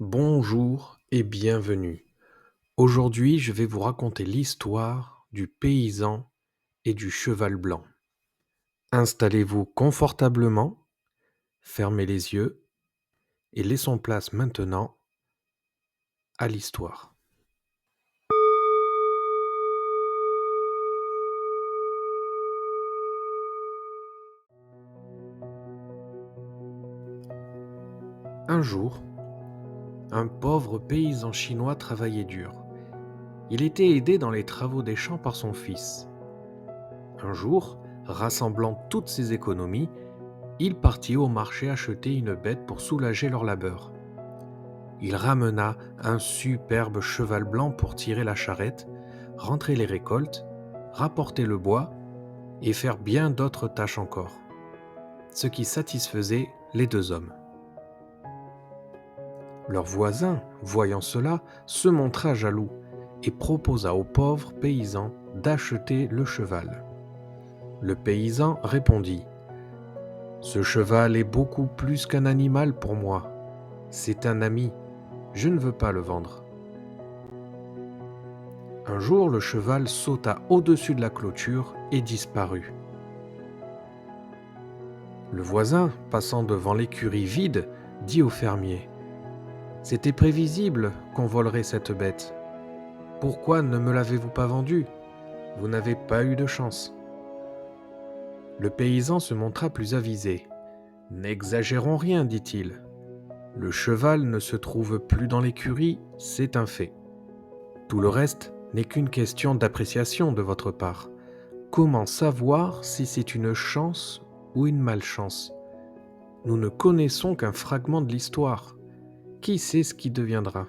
Bonjour et bienvenue. Aujourd'hui, je vais vous raconter l'histoire du paysan et du cheval blanc. Installez-vous confortablement, fermez les yeux et laissons place maintenant à l'histoire. Un jour, un pauvre paysan chinois travaillait dur. Il était aidé dans les travaux des champs par son fils. Un jour, rassemblant toutes ses économies, il partit au marché acheter une bête pour soulager leur labeur. Il ramena un superbe cheval blanc pour tirer la charrette, rentrer les récoltes, rapporter le bois et faire bien d'autres tâches encore, ce qui satisfaisait les deux hommes. Leur voisin, voyant cela, se montra jaloux et proposa au pauvre paysan d'acheter le cheval. Le paysan répondit : « Ce cheval est beaucoup plus qu'un animal pour moi. C'est un ami. Je ne veux pas le vendre. » Un jour, le cheval sauta au-dessus de la clôture et disparut. Le voisin, passant devant l'écurie vide, dit au fermier : « C'était prévisible qu'on volerait cette bête. Pourquoi ne me l'avez-vous pas vendue ? Vous n'avez pas eu de chance. » Le paysan se montra plus avisé. « N'exagérons rien, dit-il. Le cheval ne se trouve plus dans l'écurie, c'est un fait. Tout le reste n'est qu'une question d'appréciation de votre part. Comment savoir si c'est une chance ou une malchance ? Nous ne connaissons qu'un fragment de l'histoire. Qui sait ce qui deviendra ? »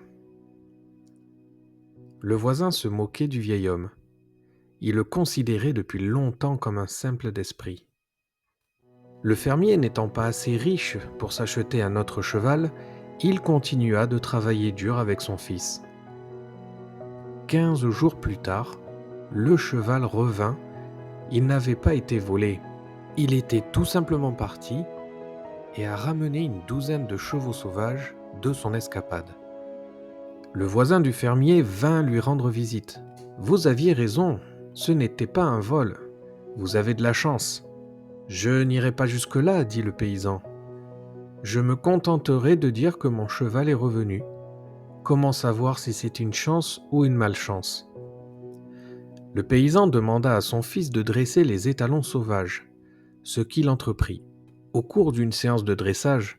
Le voisin se moquait du vieil homme. Il le considérait depuis longtemps comme un simple d'esprit. Le fermier n'étant pas assez riche pour s'acheter un autre cheval, il continua de travailler dur avec son fils. 15 jours plus tard, le cheval revint. Il n'avait pas été volé. Il était tout simplement parti et a ramené une douzaine de chevaux sauvages de son escapade. Le voisin du fermier vint lui rendre visite. « Vous aviez raison, ce n'était pas un vol. Vous avez de la chance. »« Je n'irai pas jusque-là, dit le paysan. Je me contenterai de dire que mon cheval est revenu. Comment savoir si c'est une chance ou une malchance ? » Le paysan demanda à son fils de dresser les étalons sauvages, ce qu'il entreprit. Au cours d'une séance de dressage,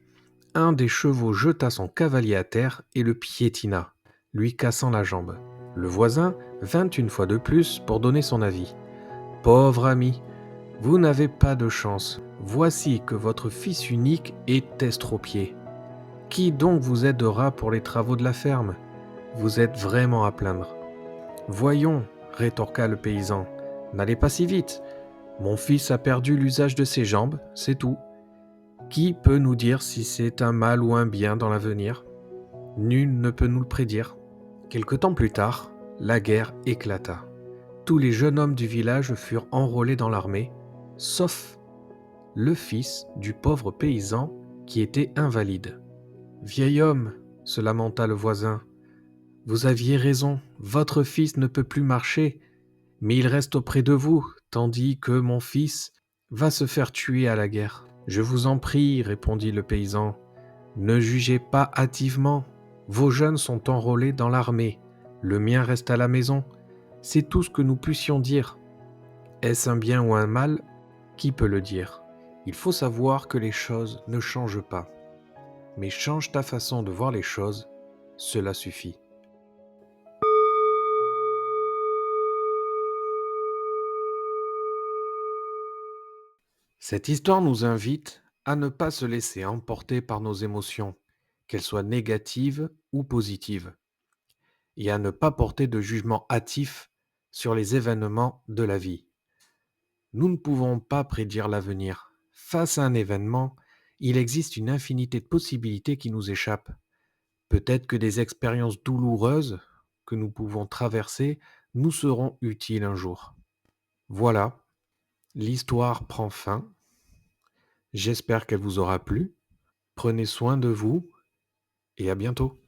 un des chevaux jeta son cavalier à terre et le piétina, lui cassant la jambe. Le voisin vint une fois de plus pour donner son avis. « Pauvre ami, vous n'avez pas de chance. Voici que votre fils unique est estropié. Qui donc vous aidera pour les travaux de la ferme ? Vous êtes vraiment à plaindre. » « Voyons, rétorqua le paysan, n'allez pas si vite. Mon fils a perdu l'usage de ses jambes, c'est tout. Qui peut nous dire si c'est un mal ou un bien dans l'avenir ? Nul ne peut nous le prédire. » Quelque temps plus tard, la guerre éclata. Tous les jeunes hommes du village furent enrôlés dans l'armée, sauf le fils du pauvre paysan qui était invalide. « Vieil homme, se lamenta le voisin, vous aviez raison, votre fils ne peut plus marcher, mais il reste auprès de vous, tandis que mon fils va se faire tuer à la guerre. »« Je vous en prie, répondit le paysan, ne jugez pas hâtivement. Vos jeunes sont enrôlés dans l'armée, le mien reste à la maison. C'est tout ce que nous puissions dire. Est-ce un bien ou un mal ? Qui peut le dire ? Il faut savoir que les choses ne changent pas. Mais change ta façon de voir les choses, cela suffit. Cette histoire nous invite à ne pas se laisser emporter par nos émotions, qu'elles soient négatives ou positives, et à ne pas porter de jugement hâtif sur les événements de la vie. Nous ne pouvons pas prédire l'avenir. Face à un événement, il existe une infinité de possibilités qui nous échappent. Peut-être que des expériences douloureuses que nous pouvons traverser nous seront utiles un jour. Voilà, l'histoire prend fin. J'espère qu'elle vous aura plu. Prenez soin de vous et à bientôt.